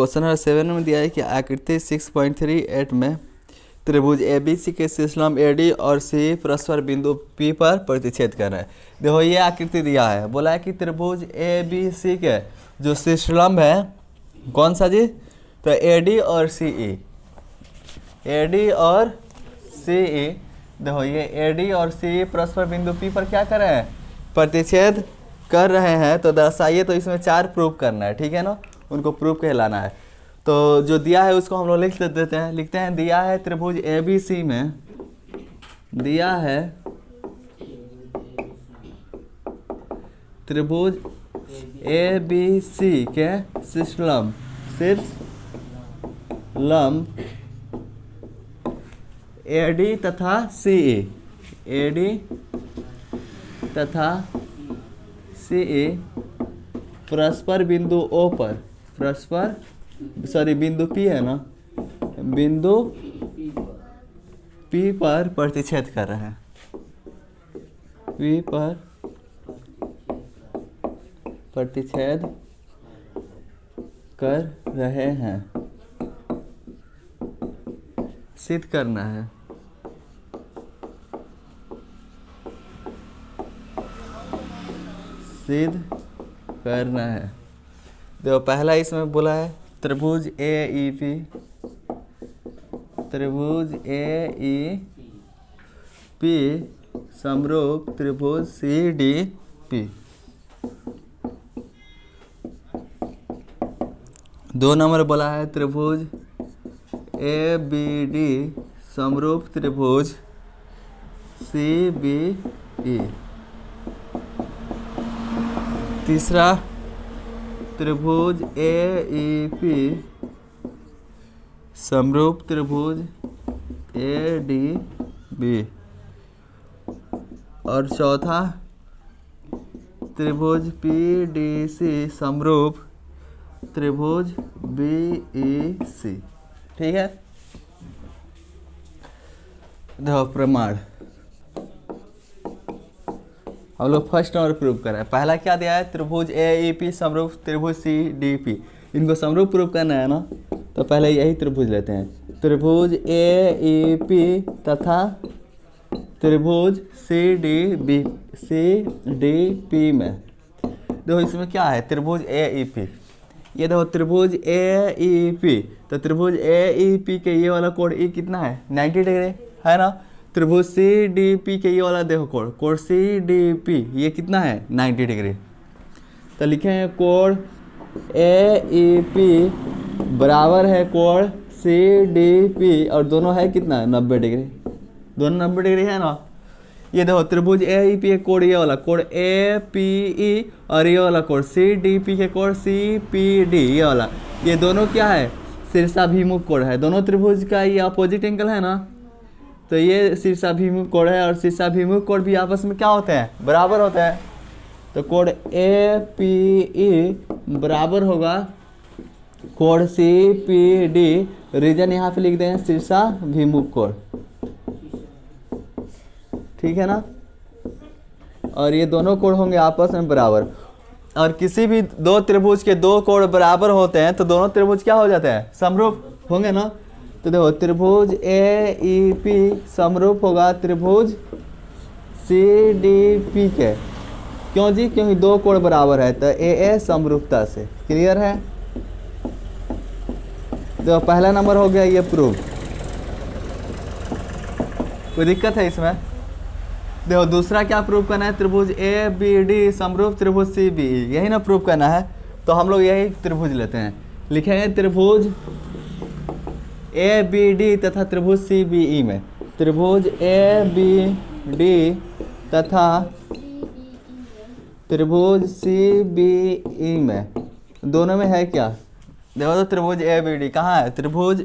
Question number 7 में दिया है कि आकृति 6.38 में त्रिभुज ABC के शीर्षलंब AD और C परस्पर बिंदु P पर प्रतिच्छेद कर रहा है। देखो ये आकृति दिया है, बोला है कि त्रिभुज ABC के जो शीर्षलंब है कौन सा जी, तो AD और CE, AD और CE। देखो ये AD और CE परस्पर बिंदु P पर क्या कर रहे हैं, प्रतिच्छेद कर रहे हैं। तो दर्शाइए, तो इसमें 4 प्रूफ करना है, ठीक है ना, उनको प्रूफ कहलाना है। तो जो दिया है उसको हम लोग लिख देते हैं, लिखते हैं दिया है त्रिभुज ABC में, दिया है त्रिभुज ABC के शीर्षलंब AD तथा CE, AD तथा CE परस्पर बिंदु O पर, बिंदु P है ना, बिंदु P पर प्रतिच्छेद कर रहे हैं, P पर प्रतिच्छेद कर रहे हैं, सिद्ध करना है। सिद्ध करना है। देखो पहला इसमें बोला है त्रिभुज AEP, त्रिभुज AEP समरूप त्रिभुज CDP। 2 नंबर बोला है त्रिभुज ABD समरूप त्रिभुज CBE। तीसरा त्रिभुज AEP समरूप त्रिभुज ADB। और चौथा त्रिभुज PDC समरूप त्रिभुज BEC, ठीक है। देखो प्रमाण हम लोग फर्स्ट नंबर प्रूव कर रहे हैं। पहला क्या दिया है, त्रिभुज AEP समरूप त्रिभुज CDP, इनको समरूप प्रूव करना है ना, तो पहले यही त्रिभुज लेते हैं। त्रिभुज AEP तथा त्रिभुज CDP में देखो इसमें क्या है, त्रिभुज AEP, ये देखो त्रिभुज AEP, तो त्रिभुज AEP के ये वाला कोण E कितना है, 90 डिग्री है ना। त्रिभुज CDP के ये वाला देखो कोण CDP ये कितना है, 90 डिग्री। तो लिखेंगे कोण AEP बराबर है कोण CDP, और दोनों है कितना, 90 डिग्री, दोनों 90 डिग्री है ना। ये देखो त्रिभुज AEP के कोण ये वाला कोण APE, और ये वाला कोण CDP के कोण CPD, ये वाला, ये दोनों क्या है, शीर्षाभिमुख कोण है। दोनों त्रिभुज का ये अपोजिट एंगल है ना, तो ये शीर्षाभिमुख कोण है, और शीर्षाभिमुख कोण भी आपस में क्या होते हैं, बराबर होते हैं। तो कोण APE बराबर होगा कोण CPD, रीजन यहाँ पे लिख दें शीर्षाभिमुख कोण, ठीक है ना। और ये दोनों कोण होंगे आपस में बराबर, और किसी भी 2 त्रिभुज के 2 कोण बराबर होते हैं तो दोनों त्रिभुज क्या हो जाते हैं, समरूप होंगे ना। तो देखो त्रिभुज AEP समरूप होगा त्रिभुज CDP के, क्यों जी, क्योंकि 2 कोण बराबर है, तो AA समरूपता से, क्लियर है। तो पहला नंबर हो गया ये प्रूफ। कोई दिक्कत है इसमें। देखो दूसरा क्या प्रूफ करना है, त्रिभुज ABD समरूप त्रिभुज CBE, यही ना प्रूफ करना है। तो हम लोग यही त्रिभुज लेते हैं, लिखेंगे त्रिभुज ABD तथा त्रिभुज CBE में, त्रिभुज ABD तथा त्रिभुज CBE में, दोनों में है क्या, देखो तो त्रिभुज ABD कहाँ है, त्रिभुज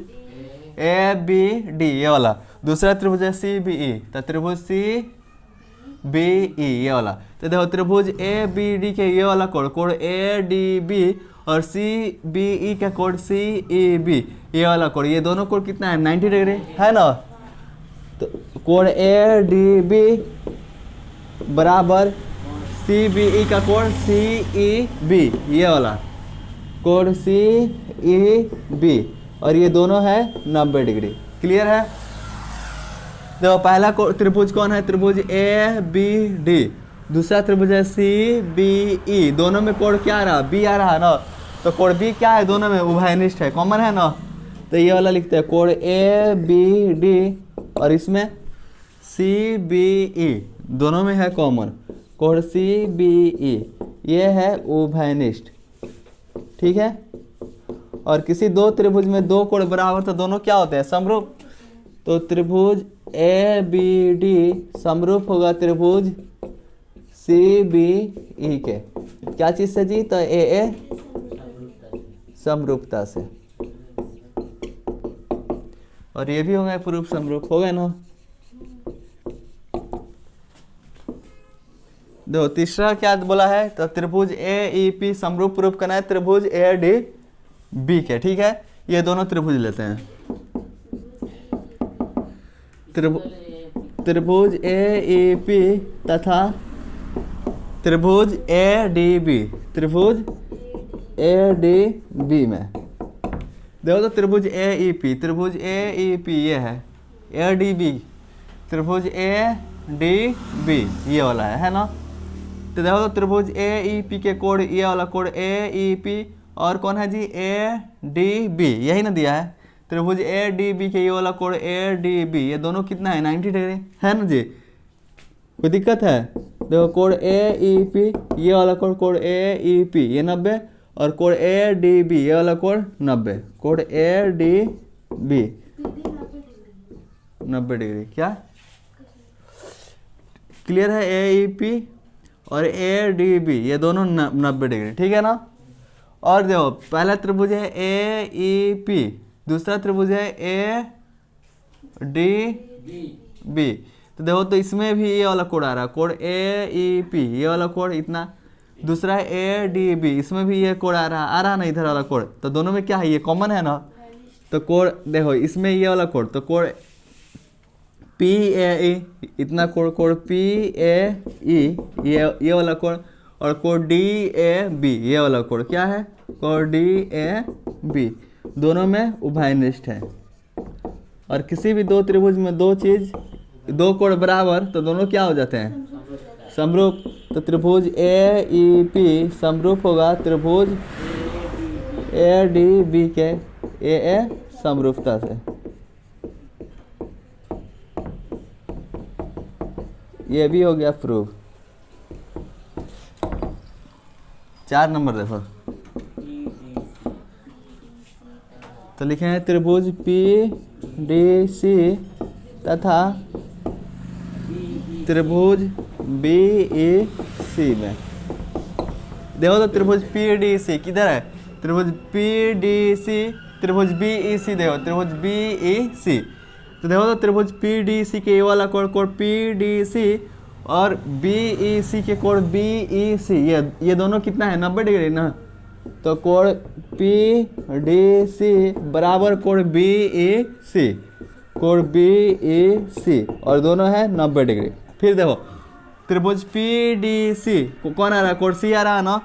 ABD ये वाला, दूसरा त्रिभुज है CBE, तो त्रिभुज CBE ये वाला। तो देखो त्रिभुज ABD के ये वाला कोण ADB, और CBE का कोण CEB ये वाला कोण, ये दोनों कोण कितना है, 90 डिग्री है ना। तो कोण ADB बराबर CBE का कोण CEB, ये वाला कोण CEB ई बी, और ये दोनों है 90 डिग्री। क्लियर है? देखो पहला त्रिभुज कौन है? त्रिभुज ए बी डी। दूसरा त्रिभुज है सी बी ई। दोनों में कोण क्या आ रहा? बी आ रहा है ना, तो कोण बी क्या है? दोनों में उभयनिष्ठ है, कॉमन है ना। तो ये वाला लिखते हैं कोण ए बी डी, और इसमें सी बी ई, दोनों में है कॉमन, कोण सी बी ई, ये है उभयनिष्ठ। ठीक है? और किसी दो त्रिभुज में दो कोण बराबर तो दोनों क्या होते हैं? समरूप। तो त्रिभुज ए बी डी समरूप होगा त्रिभुज सी बी ई के। क्या चीज से जी? तो ए समरूपता से, और ये भी हो गए प्रूफ समरूप, हो गए ना। देखो तीसरा क्या बोला है? तो त्रिभुज ए ई पी समरूप प्रूफ करना है त्रिभुज ए डी बी के। ठीक है? ये दोनों त्रिभुज लेते हैं। त्रिभुज ए ई पी तथा त्रिभुज ए डी बी, त्रिभुज ए डी बी में देखो तो त्रिभुज ए ई पी, त्रिभुज ए ई पी ये है, ए डी बी, त्रिभुज ए डी बी ये वाला है ना। तो देखो तो त्रिभुज ए ई पी के कोण, ये वाला कोण ए ई पी, और कौन है जी? ए डी बी, यही ना दिया है। त्रिभुज ए डी बी के ये वाला कोण ए डी बी, ये दोनों कितना है? 90 डिग्री है ना जी। कोई दिक्कत है? देखो कोण ए ई पी, ये वाला कोण ए ई पी ये 90, और कोण ए डी बी ये वाला कोण 90, कोण ए डी बी 90 डिग्री। क्या क्लियर है? ए ई पी और ए डी बी ये दोनों 90 डिग्री। ठीक है ना? और देखो पहला त्रिभुज है ए ई पी, दूसरा त्रिभुज है ए डी बी। तो देखो तो इसमें भी ये वाला कोण आ रहा है, कोण ए ई पी ये वाला कोण इतना, दूसरा है ए डी बी, इसमें भी ये कोण आ रहा ना इधर वाला कोण। तो दोनों में क्या है? ये कॉमन है ना। तो कोण देखो इसमें ये वाला कोण, तो कोण पी ए ई इतना कोण पी ए ई ये वाला कोण, और कोण डी ए बी ये वाला कोण क्या है? कोण डी ए बी, दोनों में उभयनिष्ठ है। और किसी भी दो त्रिभुज में दो कोण बराबर तो दोनों क्या हो जाते हैं? समरूप। तो त्रिभुज ए ई पी समरूप होगा त्रिभुज ए डी बी के ए समरूपता से। ये भी हो गया प्रूफ। 4 नंबर देखो, तो लिखे हैं त्रिभुज पी डी सी तथा त्रिभुज बी ई सी में। देखो तो त्रिभुज पी डी सी किधर है? त्रिभुज पी डी सी, त्रिभुज बी ई सी, देखो त्रिभुज बी ई सी। तो देखो तो त्रिभुज पी डी सी के ये वाला कोण पी डी सी, और बी ई सी के कोण बी ई सी, ये दोनों कितना है? 90 डिग्री ना। तो कोण पी डी सी बराबर कोण बी ई सी, कोण बी ई सी, और दोनों है 90 डिग्री। फिर देखो त्रिभुज पी डी सी कौन आ रहा है? कोण सी आ रहा है ना।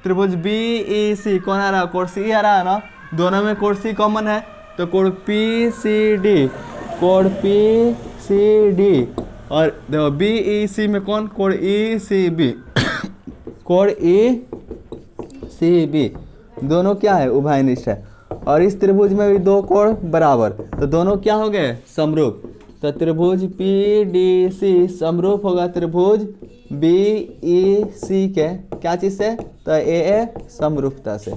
त्रिभुज बी ई सी कौन आ रहा है? कोण सी आ रहा है ना। दोनों में कोण सी कॉमन है, तो कोण पी सी डी, कोण पी सी डी, और देखो बी ई सी में कौन? कोण ई सी बी, कोण ई सी बी, दोनों क्या है? उभयनिष्ठ है। और इस त्रिभुज में भी दो कोण बराबर, तो दोनों क्या हो गए? समरूप। तो त्रिभुज पी डी सी समरूप होगा त्रिभुज बी ई सी के क्या चीज से? तो ए समरूपता से।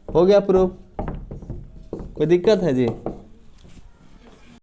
हो गया प्रूफ। कोई दिक्कत है जी?